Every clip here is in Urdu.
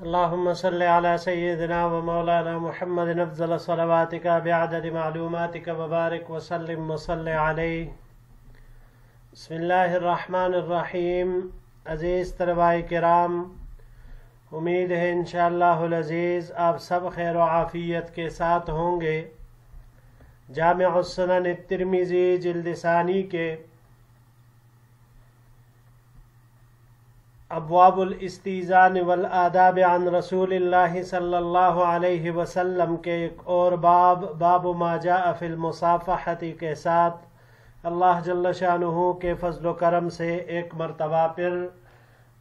اللهم صل على سيدنا ومولانا محمد افضل صلواتك بعدد معلوماتك وبارك وسلم وصل عليه. بسم اللہ الرحمن الرحیم. عزیز طلباء کرام، امید ہے انشاءاللہ العزیز آپ سب خیر و عافیت کے ساتھ ہوں گے. جامع السنن الترمذی جلد ثانی کے ابواب الاستئذان والآداب عن رسول اللہ صلی اللہ علیہ وسلم کے ایک اور باب ما جاء فی المصافحۃ کے ساتھ اللہ جل شانہ کے فضل و کرم سے ایک مرتبہ پھر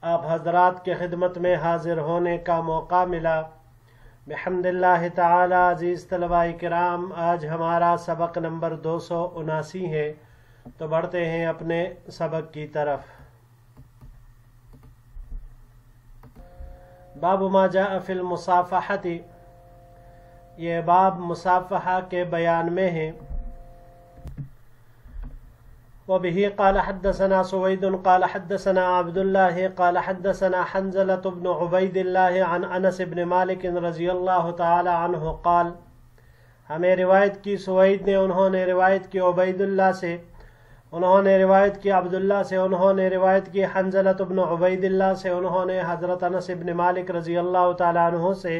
آپ حضرات کے خدمت میں حاضر ہونے کا موقع ملا. بحمد اللہ تعالی. عزیز طلباء کرام، آج ہمارا سبق نمبر 279 ہے، تو بڑھتے ہیں اپنے سبق کی طرف. باب ما جاء فی المصافحۃ، یہ باب مصافحہ کے بیان میں ہے. وبه قال حدثنا سويد قال حدثنا عبد الله قال حدثنا حنزلة بن عبيد الله عن انس بن مالك رضی اللہ تعالی عنہ قال، ہمیں روایت کی سوید نے، انہوں نے روایت کی عبید اللہ سے، انہوں نے روایت کی عبداللہ سے، انہوں نے روایت کی حنزلۃ بن عبید اللہ سے، انہوں نے حضرت انس بن مالک رضی اللہ تعالی عنہ سے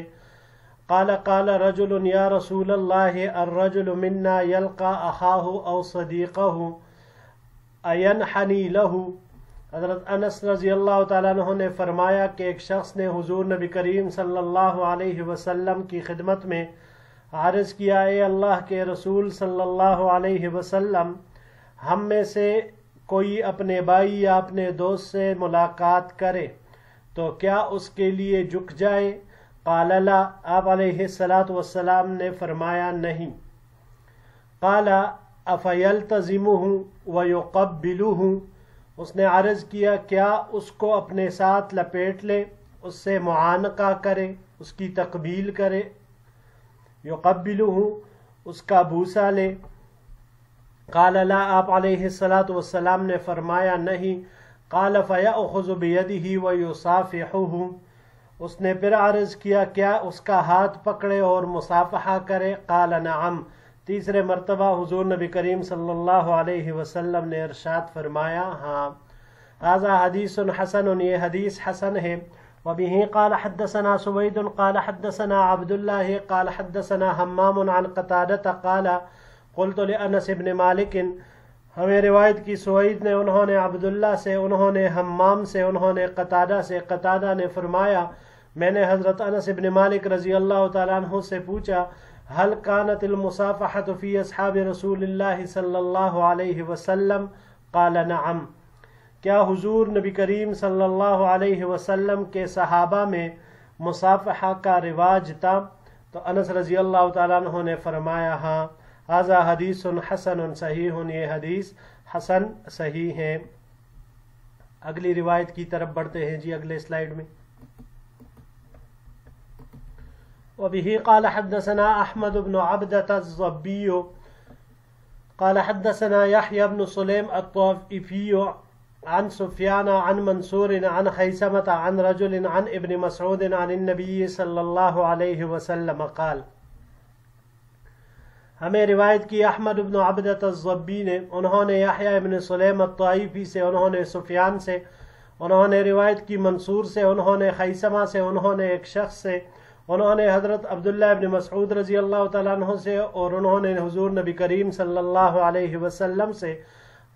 قال قال رجل یا رسول اللہ الرجل منا یلقى اخاہ او صدیقہ اینحنی لہ. حضرت انس رضی اللہ تعالیٰ عنہ نے فرمایا کہ ایک شخص نے حضور نبی کریم صلی اللہ علیہ وسلم کی خدمت میں عرض کیا، اے اللہ کے رسول صلی اللہ علیہ وسلم، ہم میں سے کوئی اپنے بھائی یا اپنے دوست سے ملاقات کرے تو کیا اس کے لیے جھک جائے؟ قال لا، آپ علیہ الصلاۃ والسلام نے فرمایا نہیں. قال افیلتزمہ ویقبلہ، اس نے عرض کیا کیا اس کو اپنے ساتھ لپیٹ لے، اس سے معانقہ کرے، اس کی تقبیل کرے. یقبلہ، اس کا بوسہ لے. قال لا، آپ علیہ الصلاۃ والسلام نے فرمایا نہیں. قال فیأخذ بیدہ ویصافحہ، اس نے پھر عرض کیا کیا اس کا ہاتھ پکڑے اور مصافحہ کرے؟ قال نعم. تیسرے مرتبہ حضور نبی کریم صلی اللہ علیہ وسلم نے ارشاد فرمایا ہاں. ھذا حدیث حسن، یہ حدیث حسن ہے. وبه قال حدثنا سوید قال حدثنا عبد الله قال حدثنا حمام عن قتادة قال قلت لانس بن مالک. ہمیں روایت کی سوید نے، انہوں نے عبداللہ سے، انہوں نے حمام سے، انہوں نے قتادہ سے. قتادہ نے فرمایا میں نے حضرت انس بن مالک رضی اللہ تعالیٰ عنہ سے پوچھا، هل كانت المصافحة في اصحاب رسول اللہ صلی اللہ علیہ وسلم؟ قال نعم. کیا حضور نبی کریم صلی اللہ علیہ وسلم کے صحابہ میں مصافحہ کا رواج تھا؟ تو انس رضی اللہ تعالیٰ عنہ نے فرمایا ہاں. ھذا حدیث حسن صحیح، یہ حدیث حسن صحیح ہے. اگلی روایت کی طرف بڑھتے ہیں جی اگلے سلائیڈ میں. وبه قال حدثنا احمد بن عبدة الضبي قال حدثنا يحيى بن سليم الطائفي عن سفيان عن منصور عن خيثمة عن رجل عن ابن مسعود عن النبي صلى الله عليه وسلم قال. ہمیں روایت کی احمد بن عبدة الضبی نے، انہوں نے یحییٰ ابن سلیم الطائفی سے، انہوں نے سفیان سے، انہوں نے روایت کی منصور سے، انہوں نے خیثمہ سے، انہوں نے ایک شخص سے، انہوں نے حضرت عبداللہ ابن مسعود رضی اللہ تعالیٰ عنہ سے، اور انہوں نے حضور نبی کریم صلی اللہ علیہ وسلم سے.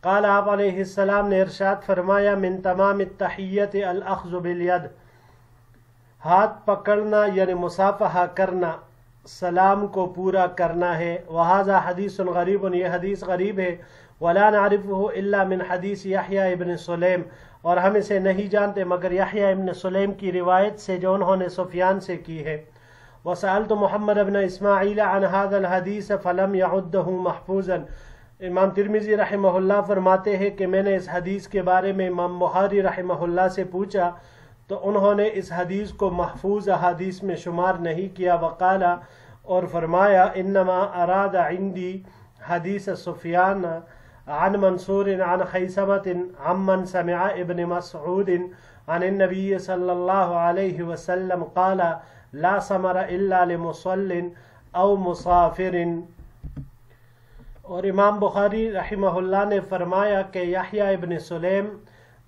قال، آپ علیہ السلام نے ارشاد فرمایا، من تمام التحیت الاخذ بالید، ہاتھ پکڑنا یعنی مصافحہ کرنا، سلام کو پورا کرنا ہے. وہذا حدیث غریب، یہ حدیث غریب ہے. ولا نعرفہ الا من حدیث یحییٰ ابن سلیم، اور ہم اسے نہیں جانتے مگر یحییٰ ابن سلیم کی روایت سے جو انہوں نے سفیان سے کی ہے. وسألت محمد بن اسماعیل عن هذا الحدیث فلم يعده محفوظا. امام ترمذی رحمہ اللہ فرماتے ہیں کہ میں نے اس حدیث کے بارے میں امام بخاری رحمہ اللہ سے پوچھا تو انہوں نے اس حدیث کو محفوظ احادیث میں شمار نہیں کیا. وقال، اور فرمایا، انما اراد عندی حدیث سفیان عن منصور عن خيثمة عمن سمع ابن مسعود عن النبي صلى الله عليه وسلم قال لا ثمر إلا لمصل أو مسافر۔ اور امام بخاری رحمہ اللہ نے فرمایا کہ یحییٰ ابن سلیم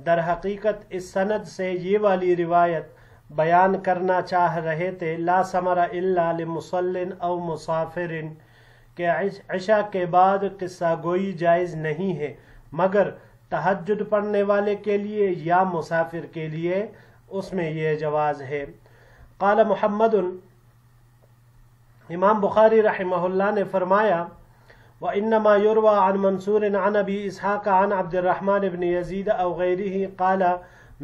در حقیقت اس سند سے یہ والی روایت بیان کرنا چاہ رہے تھے، لا ثمر الا لمصل او مسافر، کہ عشاء کے بعد قصہ گوئی جائز نہیں ہے مگر تہجد پڑھنے والے کے لیے یا مسافر کے لیے، اس میں یہ جواز ہے۔ قال محمد، امام بخاری رحمہ اللہ نے فرمایا وَإِنَّمَا يُرْوَى عَنْ مَنْصُورٍ عَنْ أَبِي إِسْحَاقَ عَنْ عَبْدِ الرَّحْمَنِ بْنِ يَزِيدَ أَوْ غَيْرِهِ قَالَ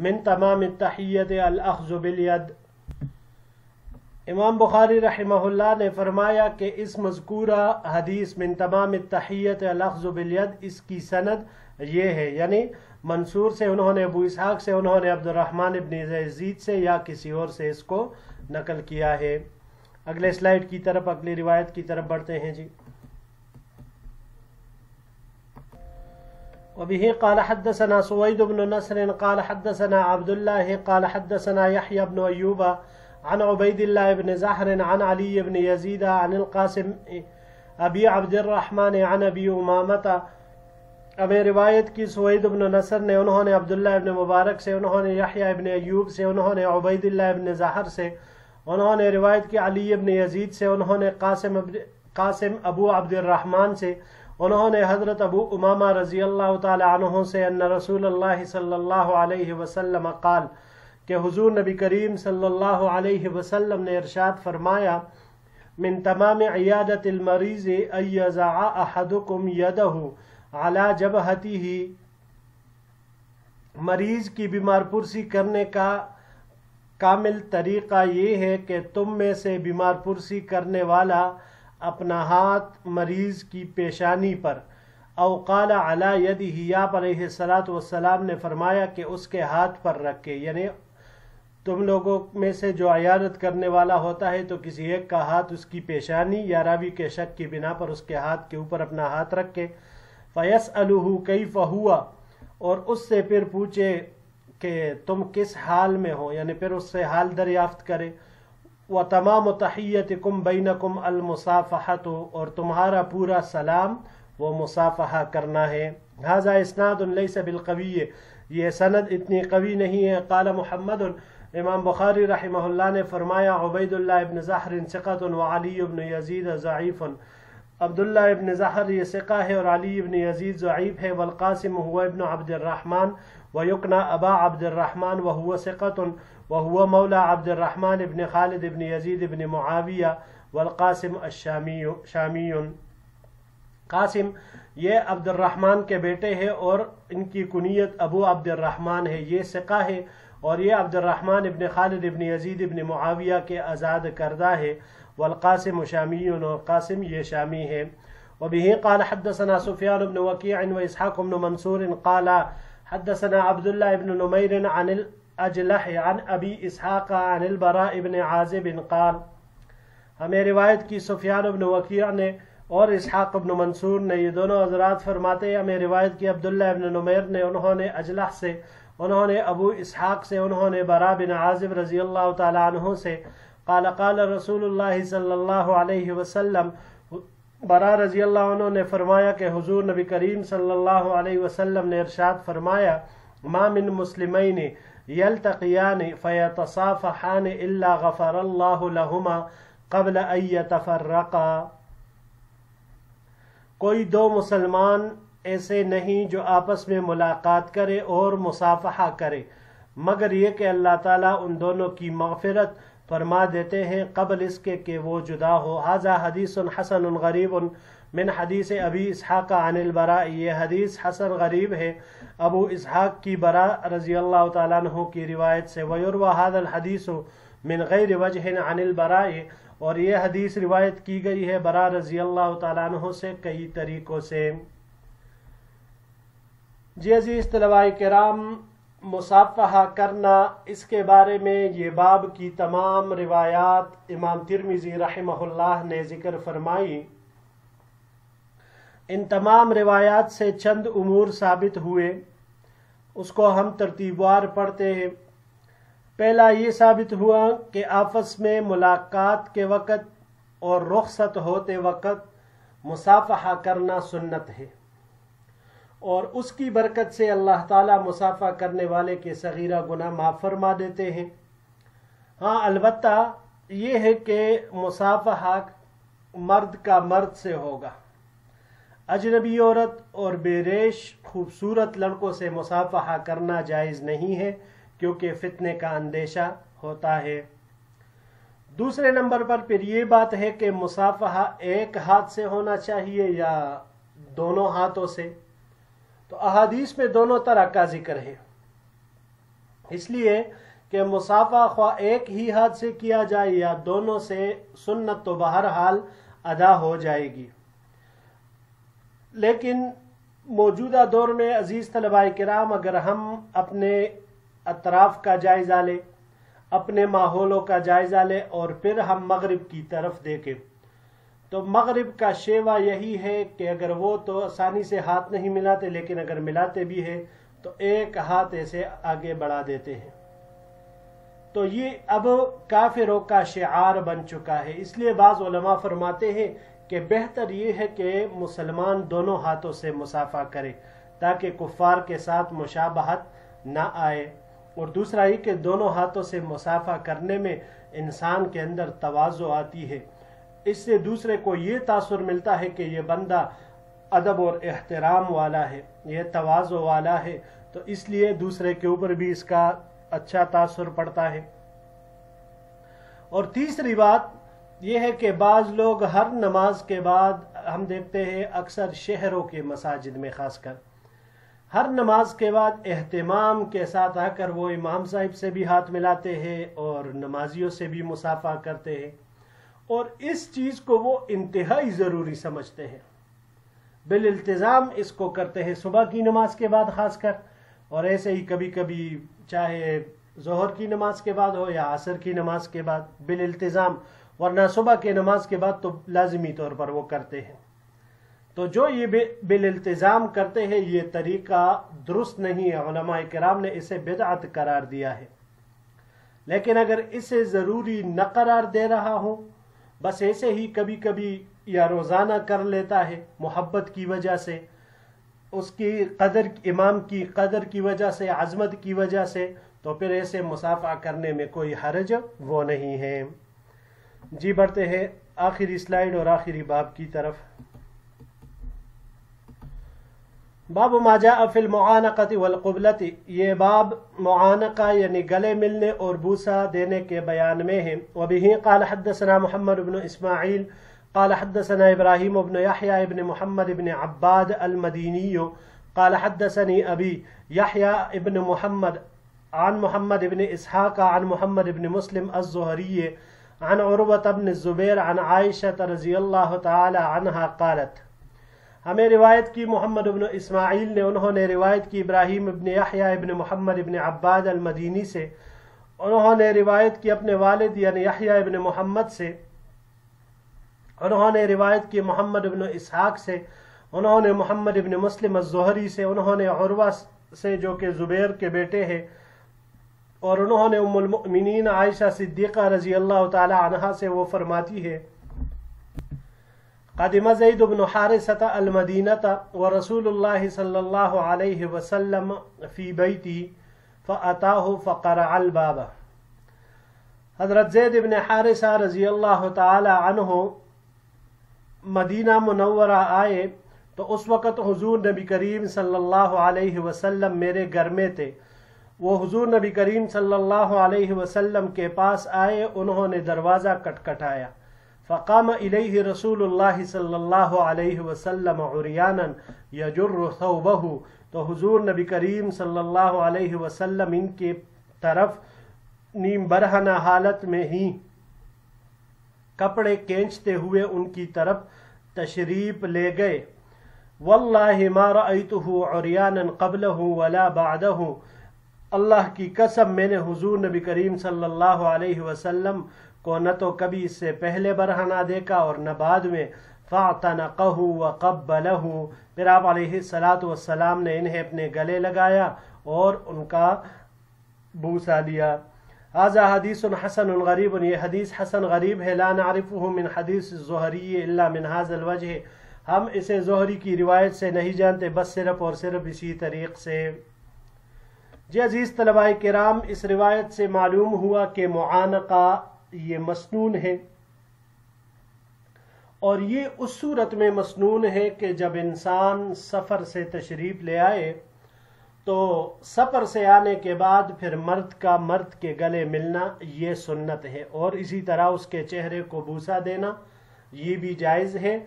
مِنْ تَمَامِ التَّحِيَّةِ الْأَخْذُ بِالْيَدِ۔ امام بخاری رحمہ اللہ نے فرمایا کہ اس مذکورہ حدیث من تمام التحیۃ الأخذ بالید، اس کی سند یہ ہے، یعنی منصور سے انہوں نے ابو اسحاق سے انہوں نے عبد الرحمن ابن یزید سے یا کسی اور سے اس کو نقل کیا ہے۔ اگلے سلائیڈ کی طرف، اگلی روایت کی طرف بڑھتے ہیں جی۔ وبه قال حدثنا سويد بن نصر قال حدثنا عبد الله قال حدثنا يحيى بن أيوب عن عبيد الله بن زهر عن علي بن يزيد عن القاسم أبي عبد الرحمن عن أبي أمامة۔ ہمیں روایت کی سوید بن نصر نے، انہوں نے عبداللہ ابن مبارک سے، انہوں نے یحییٰ ابن ایوب سے، انہوں نے عبید اللہ ابن زہر سے، انہوں نے روایت کی علی ابن یزید سے، انہوں نے قاسم ابو عبد الرحمن سے، انہوں نے حضرت ابو امامہ رضی اللہ تعالی عنہ سے ان رسول اللہ صلی اللہ علیہ وسلم قال، کہ حضور نبی کریم صلی اللہ علیہ وسلم نے ارشاد فرمایا من تمام عیادت المریض ان یضع احدکم یدہ علی جبہتہ، مریض کی بیمار پرسی کرنے کا کامل طریقہ یہ ہے کہ تم میں سے بیمار پرسی کرنے والا اپنا ہاتھ مریض کی پیشانی پر، او قال علی یدہ، یا علیہ الصلوۃ والسلام نے فرمایا کہ اس کے ہاتھ پر رکھے، یعنی تم لوگوں میں سے جو عیادت کرنے والا ہوتا ہے تو کسی ایک کا ہاتھ اس کی پیشانی یا راوی کے شک کی بنا پر اس کے ہاتھ کے اوپر اپنا ہاتھ رکھے، فیسألہ کیف ہوا، اور اس سے پھر پوچھے کہ تم کس حال میں ہو، یعنی پھر اس سے حال دریافت کرے۔ وَتَمَامُ تَحِيَّتِكُمْ بَيْنَكُمْ الْمُصَافَحَةُ، اور تمہارا پورا سلام وہ مصافحہ کرنا ہے۔ ھذا اسناد لیس بالقوی، یہ سند اتنی قوی نہیں ہے۔ قال محمد، امام بخاری رحمہ اللہ نے فرمایا عبید اللہ ابن زہر ثقۃ وعلی ابن یزید ضعیف، عبداللہ ابن زہر یہ ثقہ ہے اور علی ابن یزید ضعیف ہے۔ والقاسم هو ابن عبد الرحمن ویقنا ابا عبد الرحمن وهو ثقۃ وهو مولى عبد الرحمن ابن خالد ابن یزید ابن معاویہ والقاسم الشامی۔ قاسم یہ عبد الرحمن کے بیٹے ہیں اور ان کی کنیت ابو عبد الرحمن ہے، یہ ثقہ ہے اور یہ عبد الرحمن ابن خالد ابن یزید ابن معاویہ کے آزاد کردہ ہے۔ والقاسم شامی، اور قاسم یہ شامی ہے۔ وبه قال حدثنا سفیان بن وکیع واسحاق بن منصور قال حدثنا عبد الله بن نمير عن الاجلح عن ابي اسحاق عن البراء بن عازب قال، ہمیں روایت کی سفیان بن وکیع نے اور اسحاق بن منصور نے، یہ دونوں حضرات فرماتے ہیں ہمیں روایت کی عبداللہ بن نمیر نے، انہوں نے اجلح سے، انہوں نے ابو اسحاق سے، انہوں نے براء بن عازب رضی اللہ تعالی عنہ سے، قال قال رسول اللہ صلی اللہ علیہ وسلم، براء رضی اللہ عنہ نے فرمایا کہ حضور نبی کریم صلی اللہ علیہ وسلم نے ارشاد فرمایا ما من مسلمین یلتقیان فیتصافحان الا غفر اللہ لہما قبل ان یتفرقا، کوئی دو مسلمان ایسے نہیں جو آپس میں ملاقات کرے اور مصافحہ کرے مگر یہ کہ اللہ تعالیٰ ان دونوں کی مغفرت فرما دیتے ہیں قبل اس کے کہ وہ جدا ہو۔ ھذا حدیث حسن غریب من حدیث ابی اسحاق عن البراء، یہ حدیث حسن غریب ہے ابو اسحاق کی براء رضی اللہ تعالیٰ عنہ کی روایت سے۔ ویروی ھذا الحدیث من غیر وجہ عن البراء، اور یہ حدیث روایت کی گئی ہے براء رضی اللہ تعالیٰ عنہ سے کئی طریقوں سے۔ جی عزیز طلباء کرام، مصافحہ کرنا، اس کے بارے میں یہ باب کی تمام روایات امام ترمذی رحمہ اللہ نے ذکر فرمائی۔ ان تمام روایات سے چند امور ثابت ہوئے، اس کو ہم ترتیب وار پڑھتے ہیں۔ پہلا یہ ثابت ہوا کہ آپس میں ملاقات کے وقت اور رخصت ہوتے وقت مصافحہ کرنا سنت ہے، اور اس کی برکت سے اللہ تعالیٰ مصافحہ کرنے والے کے صغیرہ گناہ معاف فرما دیتے ہیں۔ ہاں، البتہ یہ ہے کہ مصافحہ مرد کا مرد سے ہوگا، اجنبی عورت اور بے ریش خوبصورت لڑکوں سے مصافحہ کرنا جائز نہیں ہے، کیونکہ فتنے کا اندیشہ ہوتا ہے۔ دوسرے نمبر پر پھر یہ بات ہے کہ مصافحہ ایک ہاتھ سے ہونا چاہیے یا دونوں ہاتھوں سے، تو احادیث میں دونوں طرح کا ذکر ہے، اس لیے کہ مصافحہ خواہ ایک ہی ہاتھ سے کیا جائے یا دونوں سے، سنت تو بہرحال ادا ہو جائے گی۔ لیکن موجودہ دور میں عزیز طلباء کرام، اگر ہم اپنے اطراف کا جائزہ لیں، اپنے ماحولوں کا جائزہ لیں اور پھر ہم مغرب کی طرف دیکھیں، تو مغرب کا شیوا یہی ہے کہ اگر وہ تو آسانی سے ہاتھ نہیں ملاتے، لیکن اگر ملاتے بھی ہیں تو ایک ہاتھ ایسے آگے بڑھا دیتے ہیں، تو یہ اب کافروں کا شعار بن چکا ہے۔ اس لیے بعض علماء فرماتے ہیں کہ بہتر یہ ہے کہ مسلمان دونوں ہاتھوں سے مصافحہ کرے تاکہ کفار کے ساتھ مشابہت نہ آئے، اور دوسرا یہ کہ دونوں ہاتھوں سے مصافحہ کرنے میں انسان کے اندر تواضع آتی ہے، اس سے دوسرے کو یہ تاثر ملتا ہے کہ یہ بندہ ادب اور احترام والا ہے، یہ تواضع والا ہے، تو اس لیے دوسرے کے اوپر بھی اس کا اچھا تاثر پڑتا ہے۔ اور تیسری بات یہ ہے کہ بعض لوگ ہر نماز کے بعد، ہم دیکھتے ہیں اکثر شہروں کے مساجد میں خاص کر، ہر نماز کے بعد اہتمام کے ساتھ آ کر وہ امام صاحب سے بھی ہاتھ ملاتے ہیں اور نمازیوں سے بھی مصافحہ کرتے ہیں، اور اس چیز کو وہ انتہائی ضروری سمجھتے ہیں، بالالتزام اس کو کرتے ہیں صبح کی نماز کے بعد خاص کر، اور ایسے ہی کبھی کبھی چاہے ظہر کی نماز کے بعد ہو یا عصر کی نماز کے بعد بالالتزام، ورنہ صبح کی نماز کے بعد تو لازمی طور پر وہ کرتے ہیں۔ تو جو یہ بالالتزام کرتے ہیں یہ طریقہ درست نہیں ہے، علماء کرام نے اسے بدعت قرار دیا ہے۔ لیکن اگر اسے ضروری نہ قرار دے رہا ہو، بس ایسے ہی کبھی کبھی یا روزانہ کر لیتا ہے محبت کی وجہ سے، اس کی قدر، امام کی قدر کی وجہ سے، عظمت کی وجہ سے، تو پھر ایسے مصافحہ کرنے میں کوئی حرج وہ نہیں ہے۔ جی بڑھتے ہیں آخری سلائیڈ اور آخری باب کی طرف۔ باب ما جاء فی المعانقۃ والقبلۃ، یہ باب معانقہ یعنی گلے ملنے اور بوسہ دینے کے بیان میں ہے۔ وبہ قال حدثنا محمد بن اسماعیل قال حدثنا ابراہیم بن یحییٰ بن محمد بن عباد المدینی قال حدثنی ابی یحییٰ بن محمد عن محمد بن اسحاق عن محمد بن مسلم الزہری عن عروۃ بن الزبیر عن عائشہ رضی اللہ تعالی عنہا قالت، ہمیں روایت کی محمد بن اسماعیل نے، انہوں نے روایت کی ابراہیم بن یحییٰ بن محمد بن عباد المدینی سے، انہوں نے روایت کی اپنے والد یعنی یحییٰ بن محمد سے، انہوں نے روایت کی محمد بن اسحاق سے، انہوں نے محمد بن مسلم الزہری سے، انہوں نے عروہ سے جو کہ زبیر کے بیٹے ہیں، اور انہوں نے ام المؤمنین عائشہ صدیقہ رضی اللہ تعالی عنہا سے، وہ فرماتی ہے قدم زید بن حارثۃ المدینۃ ورسول اللہ صلی اللہ علیہ وسلم فی بیتی فاتاہ فقرع الباب، حضرت زید بن حارثہ رضی اللہ تعالی عنہ مدینہ منورہ آئے تو اس وقت حضور نبی کریم صلی اللہ علیہ وسلم میرے گھر میں تھے۔ وہ حضور نبی کریم صلی اللہ علیہ وسلم کے پاس آئے، انہوں نے دروازہ کٹکھٹایا، فقام الیہ رسول اللہ صلی اللہ علیہ وسلم عریانا یجر ثوبہ، تو حضور نبی کریم صلی اللہ علیہ وسلم ان کی طرف نیم برہنہ حالت میں ہی کپڑے کھینچتے ہوئے ان کی طرف تشریف لے گئے۔ واللہ ما رأیتہ عریانا قبلہ ولا بعدہ، اللہ کی قسم میں نے حضور نبی کریم صلی اللہ علیہ وسلم کو نہ تو کبھی اس سے پہلے برہنہ دیکھا اور نہ بعد میں۔ فاعتنقہ وقبلہ، پھر آپ علیہ الصلاۃ والسلام نے انہیں اپنے گلے لگایا اور ان کا بوسہ لیا۔ ھذا حدیث حسن غریب، یہ حدیث حسن غریب ہے، لا نعرفہ من حدیث الزہری الا من ھذا الوجہ، ہم اسے زہری کی روایت سے نہیں جانتے بس صرف اور صرف اسی طریق سے۔ جی عزیز طلباء کرام، اس روایت سے معلوم ہوا کہ معانقہ یہ مسنون ہے، اور یہ اس صورت میں مسنون ہے کہ جب انسان سفر سے تشریف لے آئے تو سفر سے آنے کے بعد پھر مرد کا مرد کے گلے ملنا یہ سنت ہے، اور اسی طرح اس کے چہرے کو بوسہ دینا یہ بھی جائز ہے،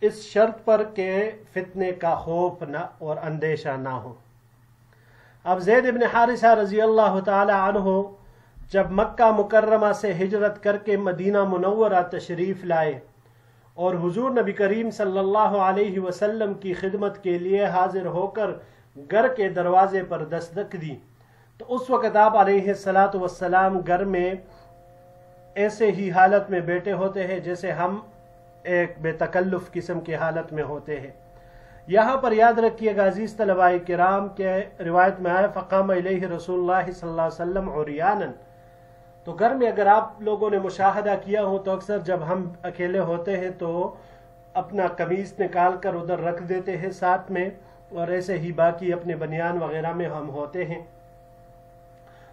اس شرط پر کہ فتنے کا خوف نہ اور اندیشہ نہ ہو۔ اب زید بن حارثہ رضی اللہ تعالی عنہ جب مکہ مکرمہ سے ہجرت کر کے مدینہ منورہ تشریف لائے اور حضور نبی کریم صلی اللہ علیہ وسلم کی خدمت کے لیے حاضر ہو کر گھر کے دروازے پر دستک دی، تو اس وقت آپ علیہ الصلاۃ والسلام گھر میں ایسے ہی حالت میں بیٹھے ہوتے ہیں جیسے ہم ایک بے تکلف قسم کی حالت میں ہوتے ہیں۔ یہاں پر یاد رکھیے گا عزیز طلباء کرام کہ روایت میں آیا فقام الیہ رسول اللہ صلی اللہ علیہ وسلم عریانا، تو گھر میں اگر آپ لوگوں نے مشاہدہ کیا ہو تو اکثر جب ہم اکیلے ہوتے ہیں تو اپنا قمیص نکال کر ادھر رکھ دیتے ہیں ساتھ میں، اور ایسے ہی باقی اپنے بنیان وغیرہ میں ہم ہوتے ہیں۔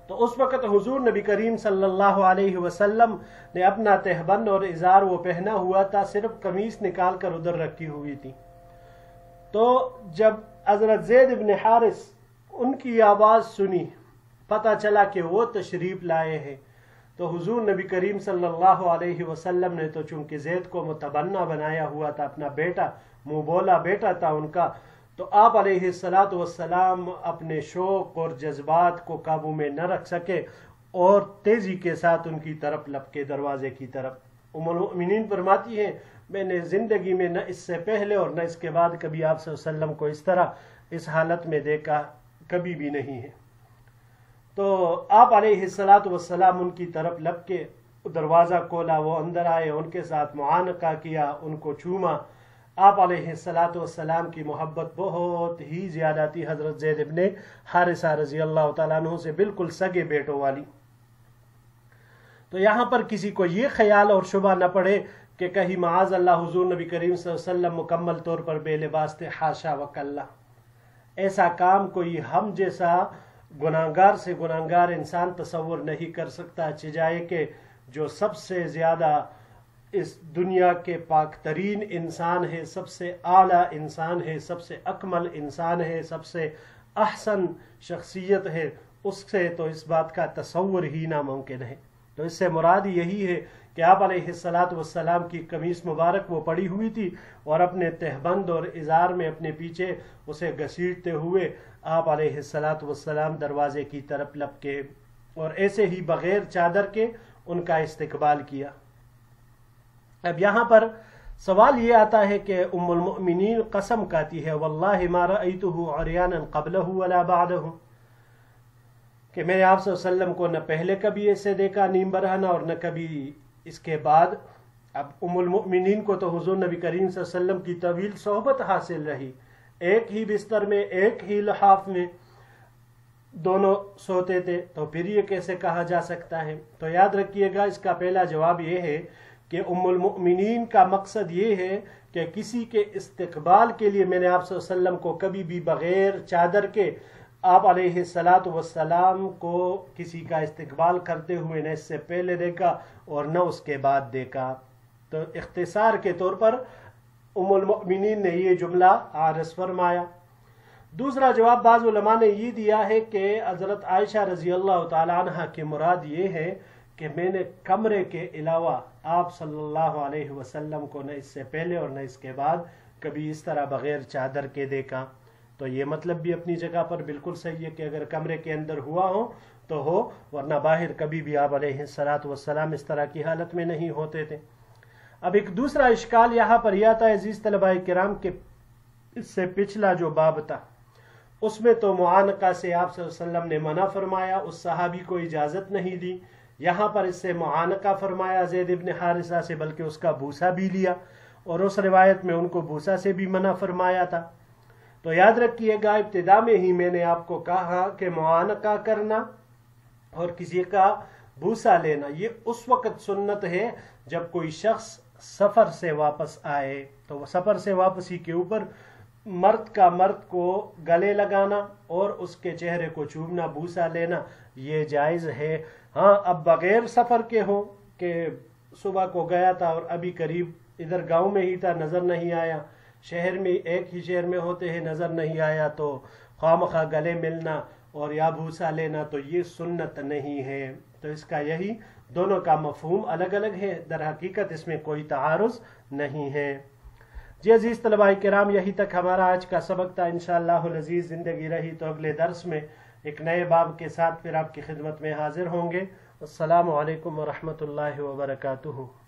تو اس وقت حضور نبی کریم صلی اللہ علیہ وسلم نے اپنا تہبند اور ازار وہ پہنا ہوا تھا، صرف قمیص نکال کر ادھر رکھی ہوئی تھی۔ تو جب حضرت زید بن حارث ان کی آواز سنی، پتہ چلا کہ وہ تشریف لائے ہیں، تو حضور نبی کریم صلی اللہ علیہ وسلم نے تو چونکہ زید کو متبنہ بنایا ہوا تھا، اپنا بیٹا، منہ بولا بیٹا تھا ان کا، تو آپ علیہ الصلاۃ والسلام اپنے شوق اور جذبات کو قابو میں نہ رکھ سکے اور تیزی کے ساتھ ان کی طرف لپکے دروازے کی طرف۔ ام المؤمنین فرماتی ہیں میں نے زندگی میں نہ اس سے پہلے اور نہ اس کے بعد کبھی آپ صلی اللہ علیہ وسلم کو اس طرح اس حالت میں دیکھا، کبھی بھی نہیں ہے۔ تو آپ علیہ الصلاۃ والسلام ان کی طرف لپکے، دروازہ کھولا، وہ اندر آئے، ان کے ساتھ معانقہ کیا، ان کو چوما۔ آپ علیہ الصلاۃ والسلام کی محبت بہت ہی زیادہ تھی حضرت زید بن حارثہ رضی اللہ تعالیٰ عنہ سے، بالکل سگے بیٹوں والی۔ تو یہاں پر کسی کو یہ خیال اور شبہ نہ پڑے کہ کہیں معاذ اللہ حضور نبی کریم صلی اللہ علیہ وسلم مکمل طور پر بے لباس تھے، حاشا وکلا، ایسا کام کوئی ہم جیسا گناہگار سے گناہگار انسان تصور نہیں کر سکتا، چجائے کہ جو سب سے زیادہ اس دنیا کے پاک ترین انسان ہے، سب سے اعلیٰ انسان ہے، سب سے اکمل انسان ہے، سب سے احسن شخصیت ہے، اس سے تو اس بات کا تصور ہی ناممکن ہے۔ تو اس سے مراد یہی ہے کہ آپ علیہ الصلاۃ والسلام کی قمیص مبارک وہ پڑی ہوئی تھی، اور اپنے تہبند اور ازار میں اپنے پیچھے اسے گھسیٹتے ہوئے آپ علیہ الصلاۃ والسلام دروازے کی طرف لپکے اور ایسے ہی بغیر چادر کے ان کا استقبال کیا۔ اب یہاں پر سوال یہ آتا ہے کہ ام المؤمنین قسم کھاتی ہے واللہ ما رأیتہ عریانا قبلہ ولا بعدہ، کہ میں نے آپ صلی اللہ علیہ وسلم کو نہ پہلے کبھی ایسے دیکھا نیم برہنہ اور نہ کبھی اس کے بعد۔ اب ام المؤمنین کو تو حضور نبی کریم صلی اللہ علیہ وسلم کی طویل صحبت حاصل رہی، ایک ہی بستر میں ایک ہی لحاف میں دونوں سوتے تھے، تو پھر یہ کیسے کہا جا سکتا ہے؟ تو یاد رکھیے گا اس کا پہلا جواب یہ ہے کہ ام المؤمنین کا مقصد یہ ہے کہ کسی کے استقبال کے لیے میں نے آپ صلی اللہ علیہ وسلم کو کبھی بھی بغیر چادر کے آپ علیہ الصلاۃ والسلام کو کسی کا استقبال کرتے ہوئے نہ اس سے پہلے دیکھا اور نہ اس کے بعد دیکھا۔ تو اختصار کے طور پر ام المؤمنین نے یہ جملہ عارض فرمایا۔ دوسرا جواب بعض علماء نے یہ دیا ہے کہ حضرت عائشہ رضی اللہ تعالی عنہ کی مراد یہ ہے کہ میں نے کمرے کے علاوہ آپ صلی اللہ علیہ وسلم کو نہ اس سے پہلے اور نہ اس کے بعد کبھی اس طرح بغیر چادر کے دیکھا۔ تو یہ مطلب بھی اپنی جگہ پر بالکل صحیح ہے کہ اگر کمرے کے اندر ہوا ہو تو ہو، ورنہ باہر کبھی بھی آپ علیہ الصلاۃ والسلام اس طرح کی حالت میں نہیں ہوتے تھے۔ اب ایک دوسرا اشکال یہاں پر یہ آتا ہے عزیز طلباء کرام کہ اس سے پچھلا جو باب تھا اس میں تو معانقہ سے آپ صلی اللہ علیہ وسلم نے منع فرمایا، اس صحابی کو اجازت نہیں دی۔ یہاں پر اس سے معانقہ فرمایا زید بن حارثہ سے، بلکہ اس کا بوسہ بھی لیا، اور اس روایت میں ان کو بھوسا سے بھی منع فرمایا تھا۔ تو یاد رکھیے گا، ابتدا میں ہی میں نے آپ کو کہا کہ معانقہ کرنا اور کسی کا بھوسا لینا یہ اس وقت سنت ہے جب کوئی شخص سفر سے واپس آئے، تو وہ سفر سے واپسی کے اوپر مرد کا مرد کو گلے لگانا اور اس کے چہرے کو چومنا، بوسا لینا یہ جائز ہے۔ ہاں اب بغیر سفر کے ہو کہ صبح کو گیا تھا اور ابھی قریب ادھر گاؤں میں ہی تھا، نظر نہیں آیا، شہر میں ایک ہی شہر میں ہوتے ہیں نظر نہیں آیا، تو خواہ گلے ملنا اور یا بوسا لینا تو یہ سنت نہیں ہے۔ تو اس کا یہی دونوں کا مفہوم الگ الگ ہے، در حقیقت اس میں کوئی تعارض نہیں ہے۔ جی عزیز طلباء کرام، یہی تک ہمارا آج کا سبق تھا۔ انشاءاللہ العزیز زندگی رہی تو اگلے درس میں ایک نئے باب کے ساتھ پھر آپ کی خدمت میں حاضر ہوں گے۔ السلام علیکم ورحمۃ اللہ وبرکاتہ۔